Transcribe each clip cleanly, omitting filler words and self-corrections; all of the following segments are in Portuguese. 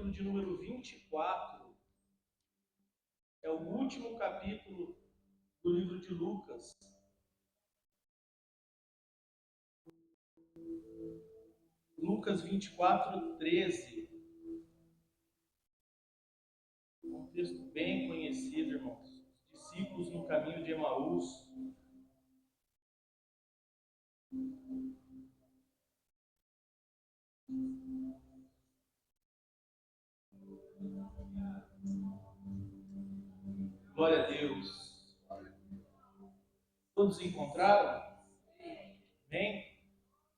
capítulo de número 24. É o último capítulo do livro de Lucas. Lucas 24, 13. Um texto bem conhecido, irmãos. Os discípulos no caminho de Emaús. Glória a Deus. Todos encontraram? Amém?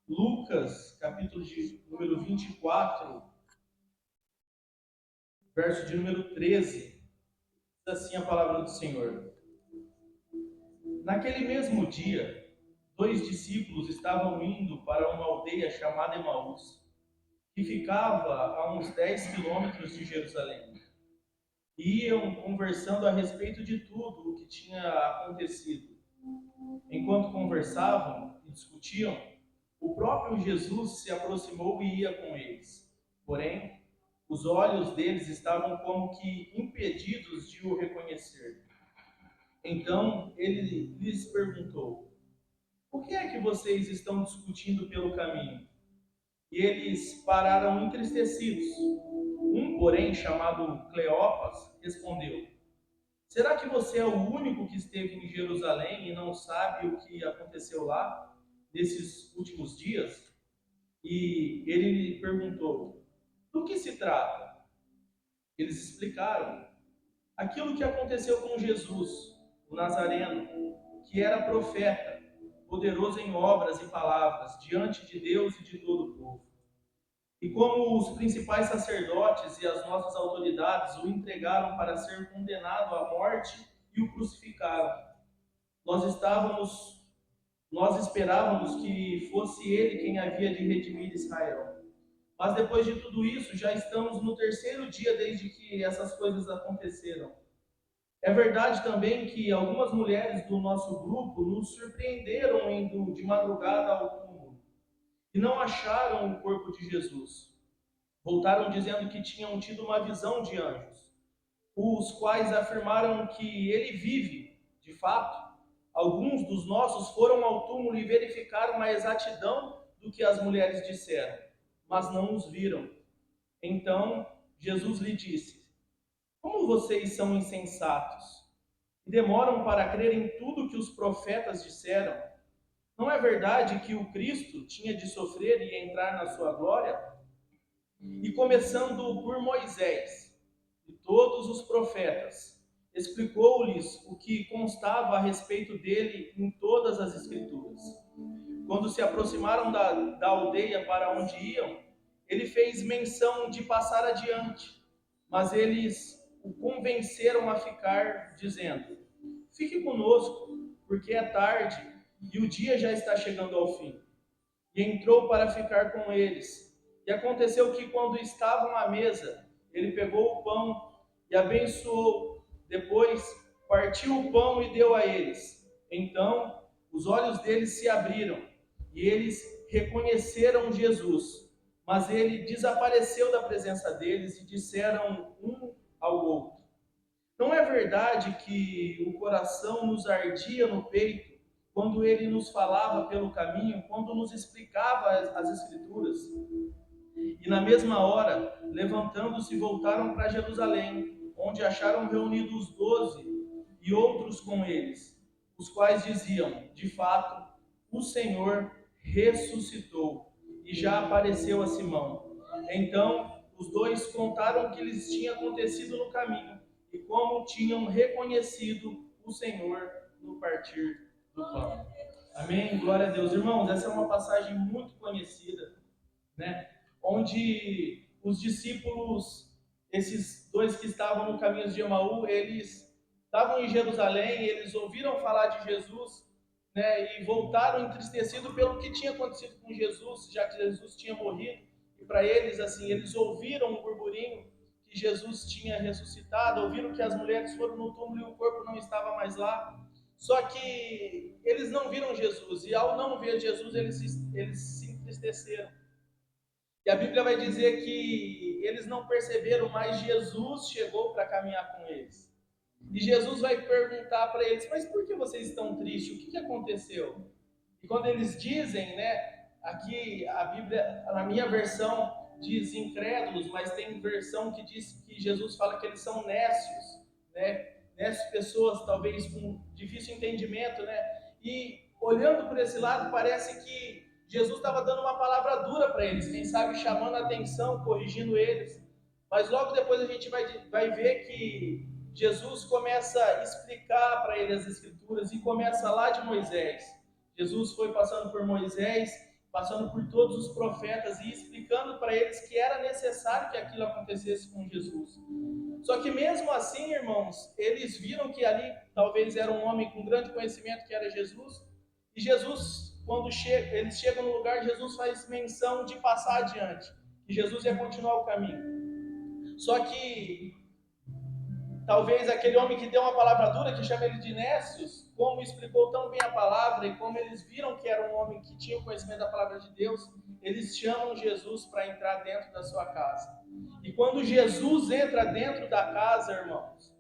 Lucas, capítulo de número 24, verso de número 13. Diz assim a palavra do Senhor. Naquele mesmo dia, 2 discípulos estavam indo para uma aldeia chamada Emaús, que ficava a uns 10 quilômetros de Jerusalém. E iam conversando a respeito de tudo o que tinha acontecido. Enquanto conversavam e discutiam, o próprio Jesus se aproximou e ia com eles. Porém, os olhos deles estavam como que impedidos de o reconhecer. Então ele lhes perguntou: por que é que vocês estão discutindo pelo caminho? E eles pararam entristecidos. Um, porém, chamado Cleopas, respondeu: será que você é o único que esteve em Jerusalém e não sabe o que aconteceu lá, nesses últimos dias? E ele lhe perguntou: do que se trata? Eles explicaram: aquilo que aconteceu com Jesus, o Nazareno, que era profeta, poderoso em obras e palavras, diante de Deus e de todo o povo. E como os principais sacerdotes e as nossas autoridades o entregaram para ser condenado à morte e o crucificaram, nós esperávamos que fosse ele quem havia de redimir Israel. Mas depois de tudo isso, já estamos no terceiro dia desde que essas coisas aconteceram. É verdade também que algumas mulheres do nosso grupo nos surpreenderam indo de madrugada ao túmulo e não acharam o corpo de Jesus. Voltaram dizendo que tinham tido uma visão de anjos, os quais afirmaram que ele vive. De fato, alguns dos nossos foram ao túmulo e verificaram a exatidão do que as mulheres disseram, mas não os viram. Então Jesus lhe disse: como vocês são insensatos e demoram para crer em tudo que os profetas disseram? Não é verdade que o Cristo tinha de sofrer e entrar na sua glória? E começando por Moisés e todos os profetas, explicou-lhes o que constava a respeito dele em todas as Escrituras. Quando se aproximaram da aldeia para onde iam, ele fez menção de passar adiante, mas eles o convenceram a ficar, dizendo: fique conosco, porque é tarde e o dia já está chegando ao fim. E entrou para ficar com eles. E aconteceu que, quando estavam à mesa, ele pegou o pão e abençoou. Depois, partiu o pão e deu a eles. Então, os olhos deles se abriram e eles reconheceram Jesus. Mas ele desapareceu da presença deles e disseram um ao outro: não é verdade que o coração nos ardia no peito quando ele nos falava pelo caminho, quando nos explicava as Escrituras? E na mesma hora, levantando-se, voltaram para Jerusalém, onde acharam reunidos os 12 e outros com eles, os quais diziam: de fato, o Senhor ressuscitou e já apareceu a Simão. Então, os dois contaram o que lhes tinha acontecido no caminho e como tinham reconhecido o Senhor no partir do pão. Amém? Glória a Deus. Irmãos, essa é uma passagem muito conhecida, né? Onde os discípulos, esses dois que estavam no caminho de Emaú, eles estavam em Jerusalém, eles ouviram falar de Jesus, né? E voltaram entristecidos pelo que tinha acontecido com Jesus, já que Jesus tinha morrido. E para eles, assim, eles ouviram um burburinho que Jesus tinha ressuscitado, ouviram que as mulheres foram no túmulo e o corpo não estava mais lá. Só que eles não viram Jesus, e ao não ver Jesus, eles se entristeceram. E a Bíblia vai dizer que eles não perceberam, mas Jesus chegou para caminhar com eles. E Jesus vai perguntar para eles, mas por que vocês estão tristes? O que aconteceu? E quando eles dizem, né, aqui a Bíblia, na minha versão, diz incrédulos, mas tem versão que diz que Jesus fala que eles são nécios, né? Nécios, pessoas talvez com difícil entendimento, né? E olhando por esse lado, parece que Jesus estava dando uma palavra dura para eles, quem sabe chamando a atenção, corrigindo eles. Mas logo depois a gente vai ver que Jesus começa a explicar para eles as Escrituras e começa lá de Moisés. Jesus foi passando por Moisés, passando por todos os profetas e explicando para eles que era necessário que aquilo acontecesse com Jesus. Só que mesmo assim, irmãos, eles viram que ali talvez era um homem com grande conhecimento que era Jesus. E Jesus, quando eles chegam no lugar, Jesus faz menção de passar adiante. Que Jesus ia continuar o caminho. Só que talvez aquele homem que deu uma palavra dura, que chama ele de Nécios, como explicou tão bem a palavra e como eles viram que era um homem que tinha o conhecimento da palavra de Deus, eles chamam Jesus para entrar dentro da sua casa. E quando Jesus entra dentro da casa, irmãos,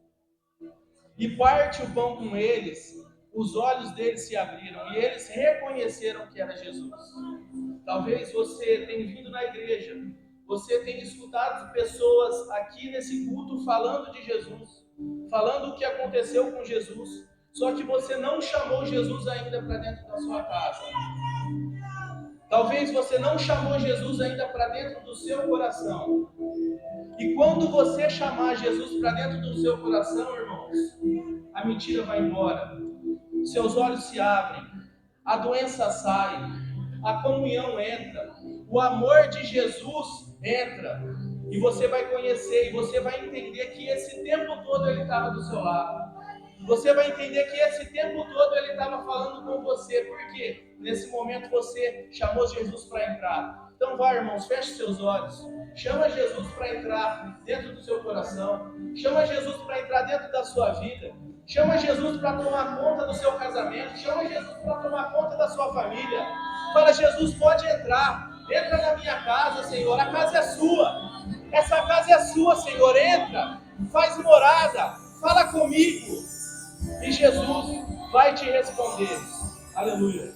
e parte o pão com eles, os olhos deles se abriram e eles reconheceram que era Jesus. Talvez você tenha vindo na igreja, você tenha escutado pessoas aqui nesse culto falando de Jesus, falando o que aconteceu com Jesus, só que você não chamou Jesus ainda para dentro da sua casa. Talvez você não chamou Jesus ainda para dentro do seu coração. E quando você chamar Jesus para dentro do seu coração, irmãos, a mentira vai embora, seus olhos se abrem, a doença sai, a comunhão entra, o amor de Jesus entra, e você vai conhecer, e você vai entender que esse tempo todo ele estava do seu lado. Você vai entender que esse tempo todo ele estava falando com você, porque nesse momento você chamou Jesus para entrar. Então vai, irmãos, feche seus olhos, chama Jesus para entrar dentro do seu coração, chama Jesus para entrar dentro da sua vida, chama Jesus para tomar conta do seu casamento, chama Jesus para tomar conta da sua família. Fala, Jesus, pode entrar, entra na minha casa, Senhor, a casa é sua, essa casa é sua, Senhor, entra, faz morada, fala comigo. E Jesus vai te responder. Aleluia.